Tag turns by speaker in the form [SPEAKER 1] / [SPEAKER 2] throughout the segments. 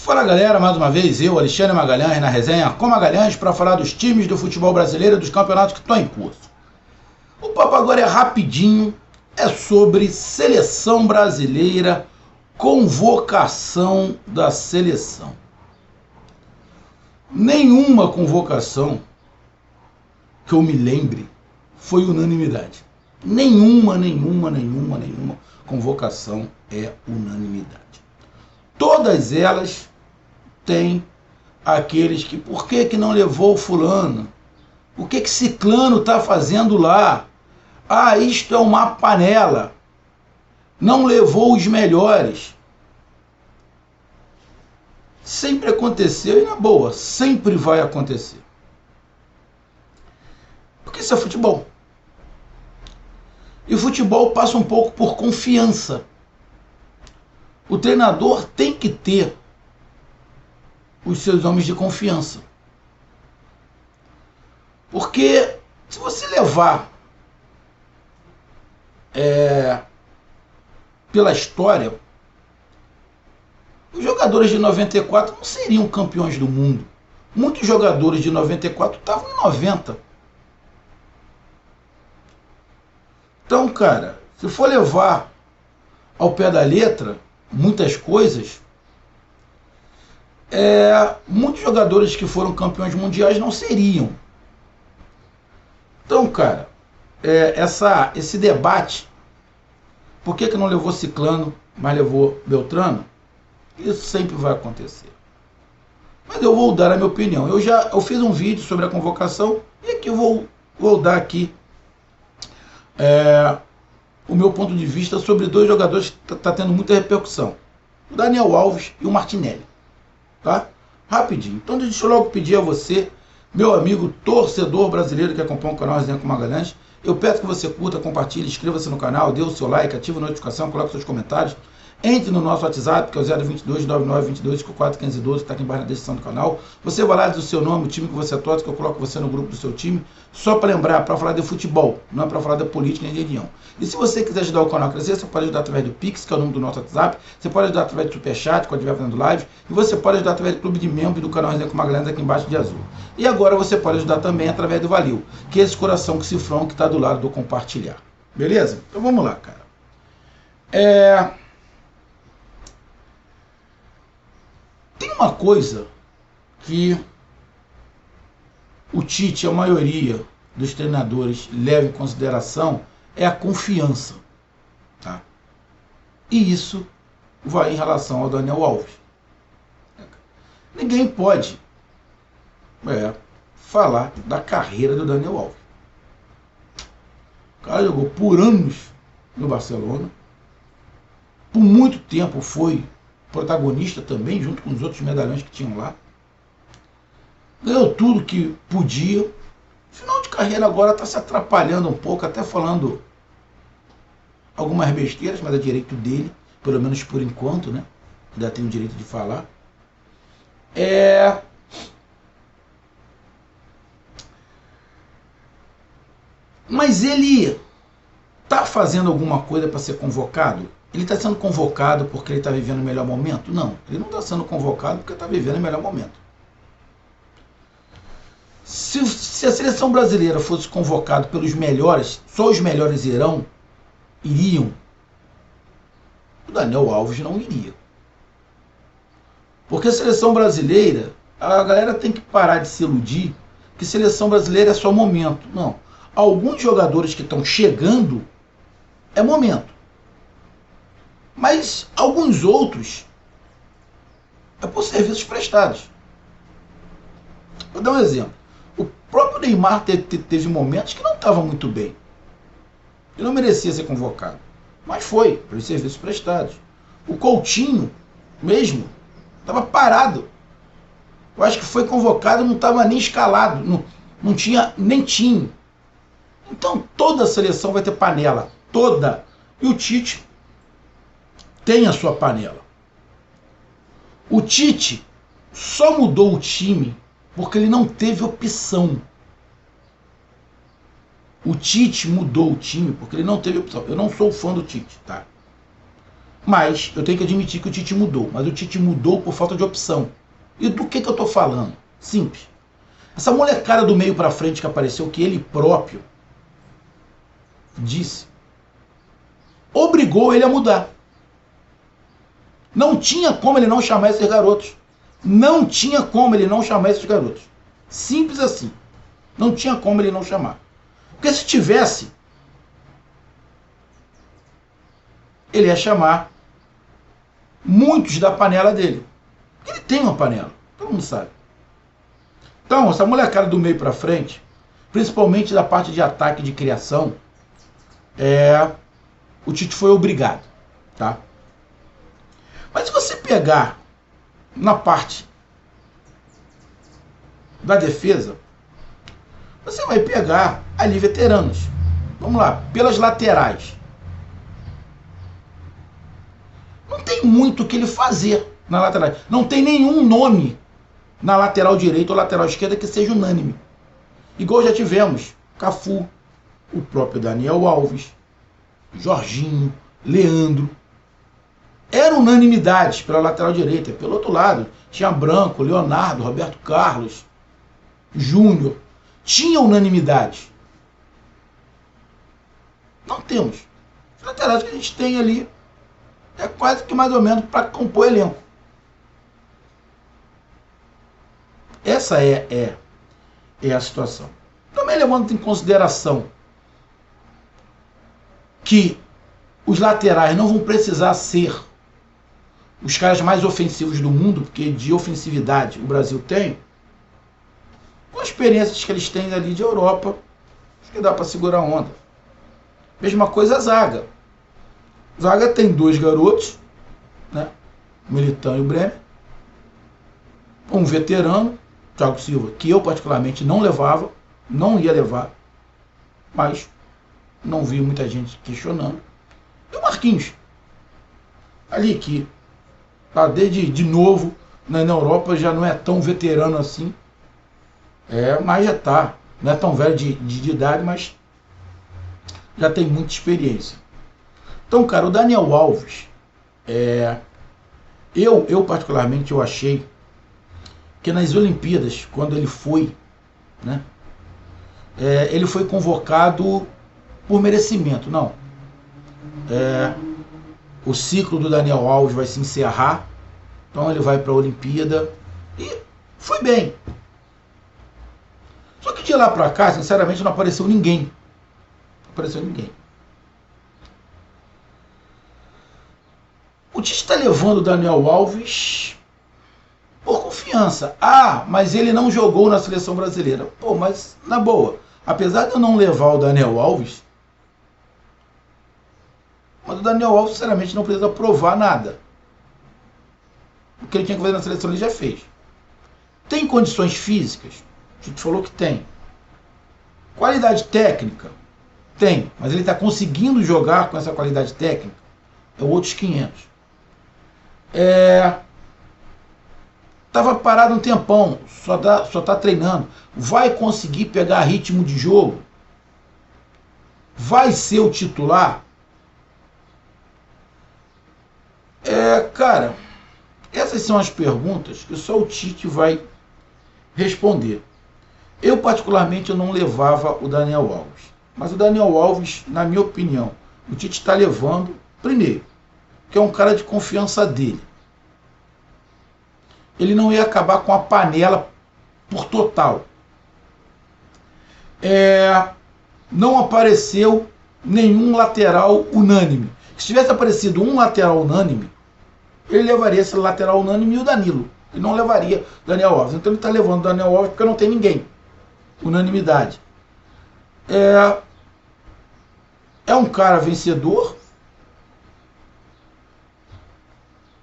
[SPEAKER 1] Fala galera, mais uma vez eu, Alexandre Magalhães, na resenha com Magalhães para falar dos times do futebol brasileiro e dos campeonatos que estão em curso. O papo agora é rapidinho, é sobre seleção brasileira, convocação da seleção. Nenhuma convocação que eu me lembre foi unanimidade. Nenhuma convocação é unanimidade. Todas elas têm aqueles que, por que não levou o fulano? O que ciclano está fazendo lá? Ah, isto é uma panela. Não levou os melhores. Sempre aconteceu e na boa, sempre vai acontecer. Porque isso é futebol. E o futebol passa um pouco por confiança. O treinador tem que ter os seus homens de confiança. Porque se você levar pela história, os jogadores de 94 não seriam campeões do mundo. Muitos jogadores de 94 estavam em 90. Então, cara, se for levar ao pé da letra muitas coisas, muitos jogadores que foram campeões mundiais não seriam. Então, cara, esse debate, por que não levou Ciclano, mas levou Beltrano, isso sempre vai acontecer. Mas eu vou dar a minha opinião. Eu fiz um vídeo sobre a convocação e aqui eu vou dar aqui o meu ponto de vista sobre dois jogadores que está tendo muita repercussão. O Daniel Alves e o Martinelli. Tá? Rapidinho. Então deixa eu logo pedir a você, meu amigo torcedor brasileiro que acompanha o canal Resenha com Magalhães, eu peço que você curta, compartilhe, inscreva-se no canal, dê o seu like, ative a notificação, coloque seus comentários. Entre no nosso WhatsApp, que é o 022 9922 541512, que está aqui embaixo na descrição do canal. Você vai lá, diz o seu nome, o time que você torce, que eu coloco você no grupo do seu time. Só para lembrar, para falar de futebol, não é para falar da política nem de religião. E se você quiser ajudar o canal a crescer, você pode ajudar através do Pix, que é o número do nosso WhatsApp. Você pode ajudar através do Superchat, quando estiver fazendo live. E você pode ajudar através do clube de membros do canal Resenha com Magalhães, aqui embaixo de azul. E agora você pode ajudar também através do Valeu, que é esse coração que cifrão que está do lado do compartilhar. Beleza? Então vamos lá, cara. Tem uma coisa que o Tite, a maioria dos treinadores, leva em consideração, é a confiança. Tá? E isso vai em relação ao Daniel Alves. Ninguém pode falar da carreira do Daniel Alves. O cara jogou por anos no Barcelona, por muito tempo foi protagonista também, junto com os outros medalhões que tinham lá. Ganhou tudo que podia. Final de carreira agora está se atrapalhando um pouco, até falando algumas besteiras, mas é direito dele, pelo menos por enquanto, né? Ainda tem o direito de falar. Mas ele está fazendo alguma coisa para ser convocado? Ele está sendo convocado porque ele está vivendo o melhor momento? Não, ele não está sendo convocado porque está vivendo o melhor momento. Se a seleção brasileira fosse convocada pelos melhores, só os melhores iriam, o Daniel Alves não iria. Porque a seleção brasileira, a galera tem que parar de se iludir que seleção brasileira é só momento. Não. Alguns jogadores que estão chegando é momento. Mas alguns outros é por serviços prestados. Vou dar um exemplo. O próprio Neymar teve momentos que não estava muito bem. Ele não merecia ser convocado. Mas foi, pelos serviços prestados. O Coutinho, mesmo, estava parado. Eu acho que foi convocado, não estava nem escalado. Não tinha nem time. Então toda a seleção vai ter panela. Toda. E o Tite tem a sua panela. O Tite só mudou o time porque ele não teve opção. O Tite mudou o time porque ele não teve opção. Eu não sou fã do Tite, tá? Mas eu tenho que admitir que o Tite mudou. Mas o Tite mudou por falta de opção. E do que eu estou falando? Simples. Essa molecada do meio para frente que apareceu, que ele próprio disse, obrigou ele a mudar. Não tinha como ele não chamar esses garotos. Não tinha como ele não chamar esses garotos. Simples assim. Não tinha como ele não chamar. Porque se tivesse, ele ia chamar muitos da panela dele. Ele tem uma panela, todo mundo sabe. Então, essa molecada do meio para frente, principalmente da parte de ataque de criação, o Tite foi obrigado, tá? Mas se você pegar na parte da defesa, você vai pegar ali veteranos. Vamos lá, pelas laterais. Não tem muito o que ele fazer na lateral. Não tem nenhum nome na lateral direita ou lateral esquerda que seja unânime. Igual já tivemos Cafu, o próprio Daniel Alves, Jorginho, Leandro. Eram unanimidades pela lateral direita. Pelo outro lado, tinha Branco, Leonardo, Roberto Carlos, Júnior. Tinha unanimidade. Não temos. Os laterais que a gente tem ali é quase que mais ou menos para compor elenco. Essa é a situação. Também levando em consideração que os laterais não vão precisar ser os caras mais ofensivos do mundo, porque de ofensividade o Brasil tem, com as experiências que eles têm ali de Europa, acho que dá para segurar a onda. Mesma coisa a zaga. A zaga tem dois garotos, né? O Militão e o Bremer. Um veterano, Thiago Silva, que eu particularmente não levava, não ia levar, mas não vi muita gente questionando. E o Marquinhos, ali que tá desde de novo na Europa, já não é tão veterano assim, mas já tá, não é tão velho de idade, mas já tem muita experiência. Então, cara, o Daniel Alves, eu particularmente eu achei que nas Olimpíadas, quando ele foi, né, ele foi convocado por merecimento. Não. O ciclo do Daniel Alves vai se encerrar, então ele vai para a Olimpíada e foi bem. Só que de lá para cá, sinceramente, não apareceu ninguém. Não apareceu ninguém. O Tite está levando o Daniel Alves por confiança. Ah, mas ele não jogou na seleção brasileira. Pô, mas na boa, apesar de eu não levar o Daniel Alves, mas o Daniel Alves, sinceramente, não precisa provar nada. O que ele tinha que fazer na seleção ele já fez. Tem condições físicas? A gente falou que tem. Qualidade técnica? Tem. Mas ele está conseguindo jogar com essa qualidade técnica? É outros 500. Estava parado um tempão, só tá treinando. Vai conseguir pegar ritmo de jogo? Vai ser o titular? Cara, essas são as perguntas que só o Tite vai responder. Eu, particularmente, eu não levava o Daniel Alves. Mas o Daniel Alves, na minha opinião, o Tite está levando, primeiro, que é um cara de confiança dele. Ele não ia acabar com a panela por total. Não apareceu nenhum lateral unânime. Se tivesse aparecido um lateral unânime, ele levaria esse lateral unânime e o Danilo. Ele não levaria o Daniel Alves. Então ele está levando o Daniel Alves porque não tem ninguém. Unanimidade. É um cara vencedor.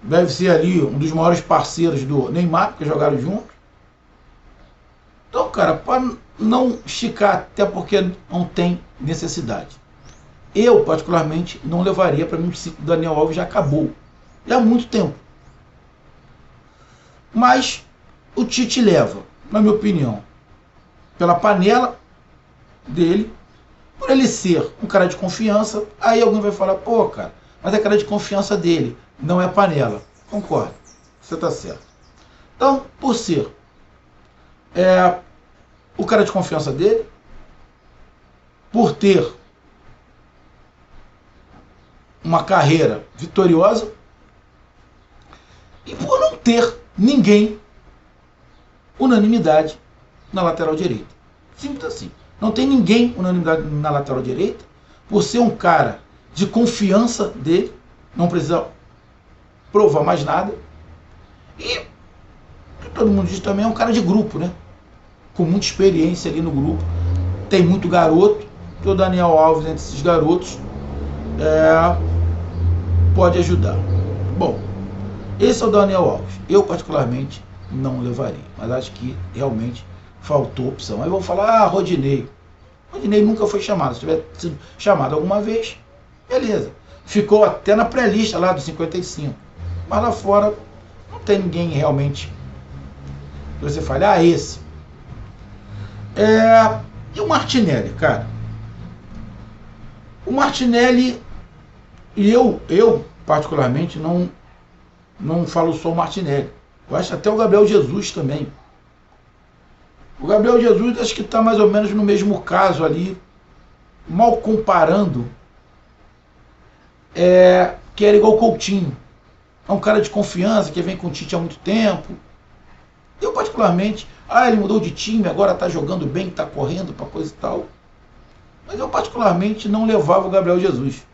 [SPEAKER 1] Deve ser ali um dos maiores parceiros do Neymar, que jogaram juntos. Então, cara, para não esticar, até porque não tem necessidade. Eu, particularmente, não levaria. Para mim, o ciclo do Daniel Alves já acabou. Já há muito tempo. Mas o Tite leva, na minha opinião, pela panela dele, por ele ser um cara de confiança. Aí alguém vai falar, pô, cara, mas é cara de confiança dele, não é panela. Concordo, você está certo. Então, por ser o cara de confiança dele, por ter uma carreira vitoriosa e por não ter ninguém unanimidade na lateral direita. Simples assim. Não tem ninguém unanimidade na lateral direita, por ser um cara de confiança dele, não precisa provar mais nada. E, que todo mundo diz também, é um cara de grupo, né? Com muita experiência ali no grupo. Tem muito garoto, que o Daniel Alves, entre esses garotos, pode ajudar. Bom, esse é o Daniel Alves. Eu, particularmente, não levaria, mas acho que realmente faltou opção. Aí vão falar, Rodinei. Rodinei nunca foi chamado. Se tiver sido chamado alguma vez, beleza. Ficou até na pré-lista lá dos 55. Mas lá fora não tem ninguém realmente que você fale, esse. E o Martinelli, cara? O Martinelli, e eu particularmente, não falo só o Martinelli. Eu acho até o Gabriel Jesus também. O Gabriel Jesus acho que está mais ou menos no mesmo caso ali, mal comparando, que era igual o Coutinho. É um cara de confiança, que vem com o Tite há muito tempo. Eu particularmente, ele mudou de time, agora está jogando bem, está correndo para coisa e tal. Mas eu particularmente não levava o Gabriel Jesus.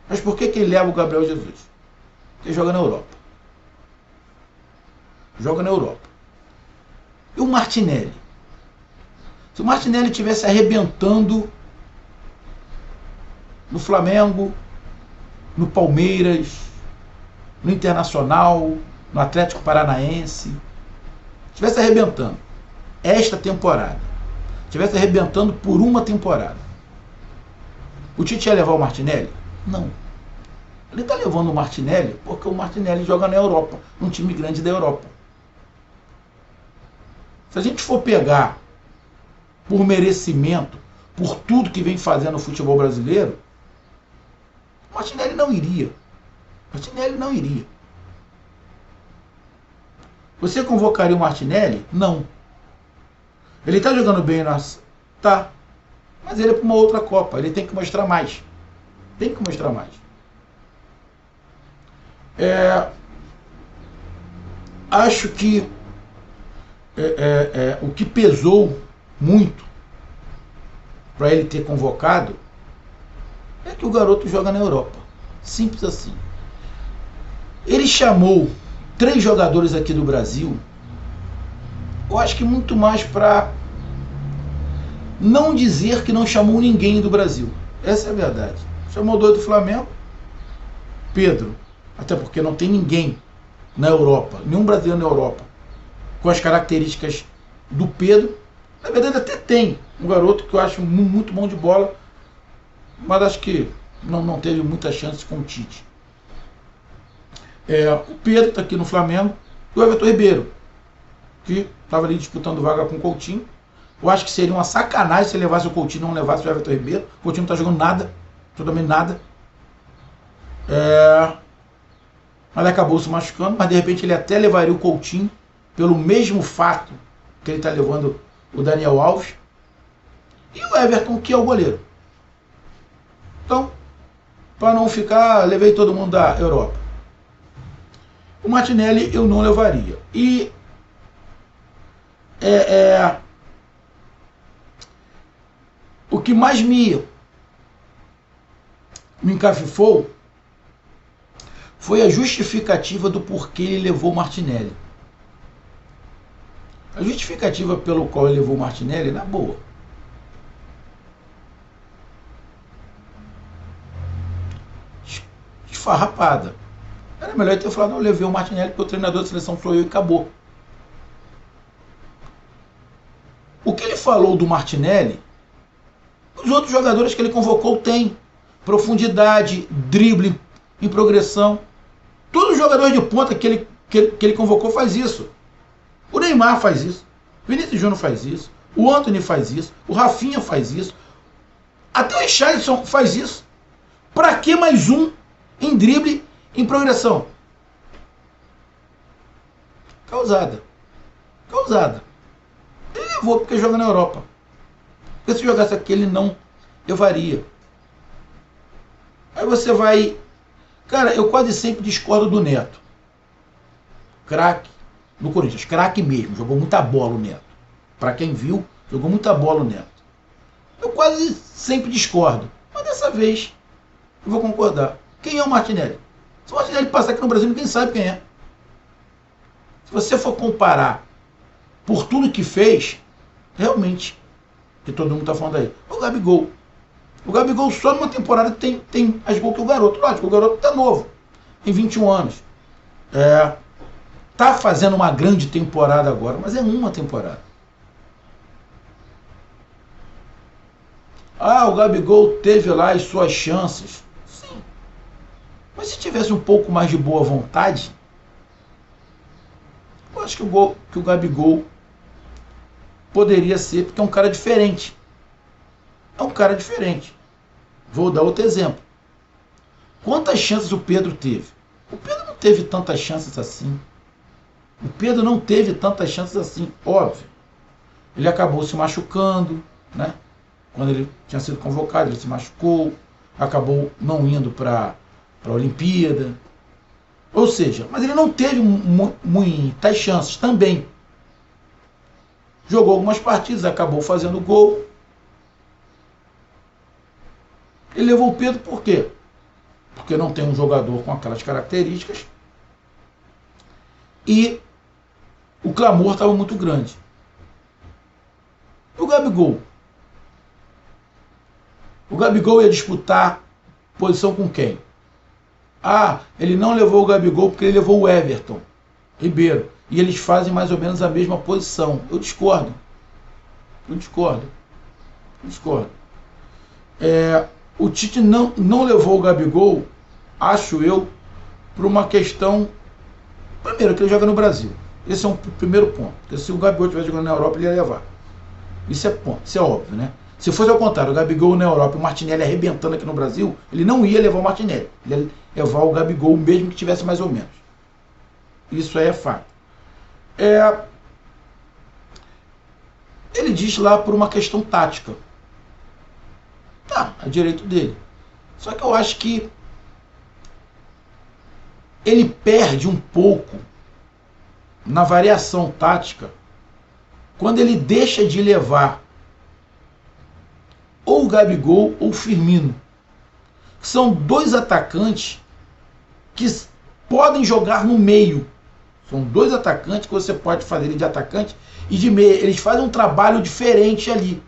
[SPEAKER 1] Mas por que ele leva o Gabriel Jesus? Porque joga na Europa. Joga na Europa. E o Martinelli? Se o Martinelli estivesse arrebentando no Flamengo, no Palmeiras, no Internacional, no Atlético Paranaense, estivesse arrebentando esta temporada, estivesse arrebentando por uma temporada, o Tite ia levar o Martinelli? Não. Ele está levando o Martinelli porque o Martinelli joga na Europa, num time grande da Europa. Se a gente for pegar por merecimento, por tudo que vem fazendo no futebol brasileiro, o Martinelli não iria. Martinelli não iria. Você convocaria o Martinelli? Não. Ele está jogando bem, tá. Mas ele é para uma outra Copa. Ele tem que mostrar mais. Tem que mostrar mais. Acho que o que pesou muito para ele ter convocado é que o garoto joga na Europa. Simples assim. Ele chamou 3 jogadores aqui do Brasil, eu acho que muito mais para não dizer que não chamou ninguém do Brasil. Essa é a verdade. Chamou 2 do Flamengo, Pedro, até porque não tem ninguém na Europa, nenhum brasileiro na Europa com as características do Pedro. Na verdade até tem um garoto que eu acho muito bom de bola, mas acho que não teve muitas chances com o Tite. O Pedro está aqui no Flamengo, e o Everton Ribeiro, que estava ali disputando vaga com o Coutinho. Eu acho que seria uma sacanagem se levasse o Coutinho e não levasse o Everton Ribeiro. O Coutinho não está jogando nada, totalmente nada. Mas ele acabou se machucando, mas de repente ele até levaria o Coutinho, pelo mesmo fato que ele está levando o Daniel Alves. E o Everton, que é o goleiro. Então, para não ficar, levei todo mundo da Europa. O Martinelli eu não levaria. E o que mais me encafifou foi a justificativa do porquê ele levou o Martinelli. A justificativa pelo qual ele levou o Martinelli, na boa, esfarrapada. Era melhor ele ter falado, eu levei o Martinelli porque o treinador da seleção sou eu e acabou. O que ele falou do Martinelli, os outros jogadores que ele convocou têm profundidade, drible em progressão. Todos os jogadores de ponta que ele convocou faz isso. O Neymar faz isso, o Vinícius Júnior faz isso, o Antony faz isso, o Rafinha faz isso, até o Richarlison faz isso. Para que mais um em drible, em progressão? Causada. Ele levou porque joga na Europa. Porque se jogasse aqui ele não levaria. Aí você vai... Cara, eu quase sempre discordo do Neto. Craque no Corinthians, craque mesmo, jogou muita bola o Neto. Para quem viu, jogou muita bola o Neto. Eu quase sempre discordo, mas dessa vez eu vou concordar. Quem é o Martinelli? Se o Martinelli passar aqui no Brasil, ninguém sabe quem é. Se você for comparar por tudo que fez, realmente, que todo mundo está falando aí, o Gabigol. O Gabigol só numa temporada tem mais gol que o garoto. Lógico, o garoto está novo, tem 21 anos. Tá fazendo uma grande temporada agora, mas é uma temporada. O Gabigol teve lá as suas chances. Sim. Mas se tivesse um pouco mais de boa vontade, eu acho que o Gabigol poderia ser, porque é um cara diferente. É um cara diferente. Vou dar outro exemplo. Quantas chances o Pedro teve? O Pedro não teve tantas chances assim. Óbvio. Ele acabou se machucando, né? Quando ele tinha sido convocado, ele se machucou, acabou não indo para a Olimpíada. Ou seja, mas ele não teve muitas chances também. Jogou algumas partidas, acabou fazendo gol. Ele levou o Pedro por quê? Porque não tem um jogador com aquelas características. E o clamor estava muito grande. E o Gabigol? O Gabigol ia disputar posição com quem? Ele não levou o Gabigol porque ele levou o Everton Ribeiro. E eles fazem mais ou menos a mesma posição. Eu discordo. O Tite não levou o Gabigol, acho eu, por uma questão... Primeiro, que ele joga no Brasil. Esse é um primeiro ponto. Porque se o Gabigol estivesse jogando na Europa, ele ia levar. Isso é óbvio, né? Se fosse ao contrário, o Gabigol na Europa e o Martinelli arrebentando aqui no Brasil, ele não ia levar o Martinelli. Ele ia levar o Gabigol mesmo que tivesse mais ou menos. Isso aí é fato. Ele diz lá por uma questão tática. Tá, é direito dele. Só que eu acho que ele perde um pouco na variação tática quando ele deixa de levar ou o Gabigol ou o Firmino. São dois atacantes que podem jogar no meio. São dois atacantes que você pode fazer ele de atacante e de meia. Eles fazem um trabalho diferente ali.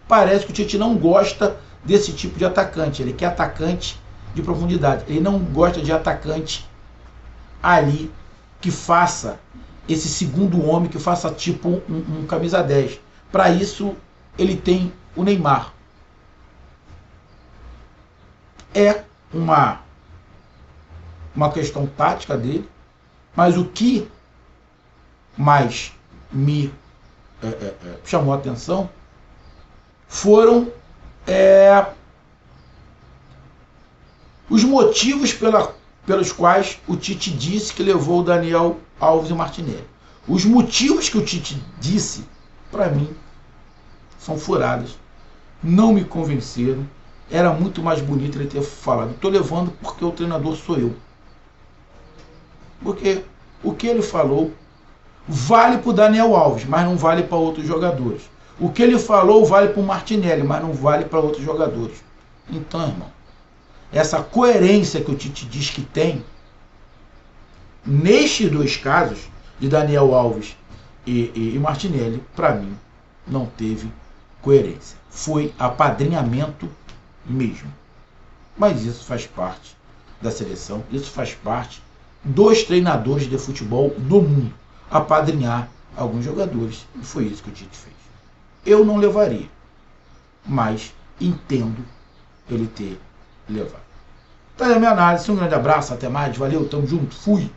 [SPEAKER 1] Parece que o Tite não gosta desse tipo de atacante. Ele quer atacante de profundidade. Ele não gosta de atacante ali que faça esse segundo homem, que faça tipo um camisa 10. Para isso, ele tem o Neymar. É uma questão tática dele, mas o que mais me chamou a atenção foram os motivos pelos quais o Tite disse que levou o Daniel Alves e o Martinelli. Os motivos que o Tite disse, para mim, são furados. Não me convenceram. Era muito mais bonito ele ter falado: estou levando porque o treinador sou eu. Porque o que ele falou vale para o Daniel Alves, mas não vale para outros jogadores. O que ele falou vale para o Martinelli, mas não vale para outros jogadores. Então, irmão, essa coerência que o Tite diz que tem, nestes dois casos, de Daniel Alves e Martinelli, para mim, não teve coerência. Foi apadrinhamento mesmo. Mas isso faz parte da seleção, isso faz parte dos treinadores de futebol do mundo, apadrinhar alguns jogadores. E foi isso que o Tite fez. Eu não levaria, mas entendo ele ter levado. Tá aí a minha análise. Um grande abraço, até mais, valeu, tamo junto, fui!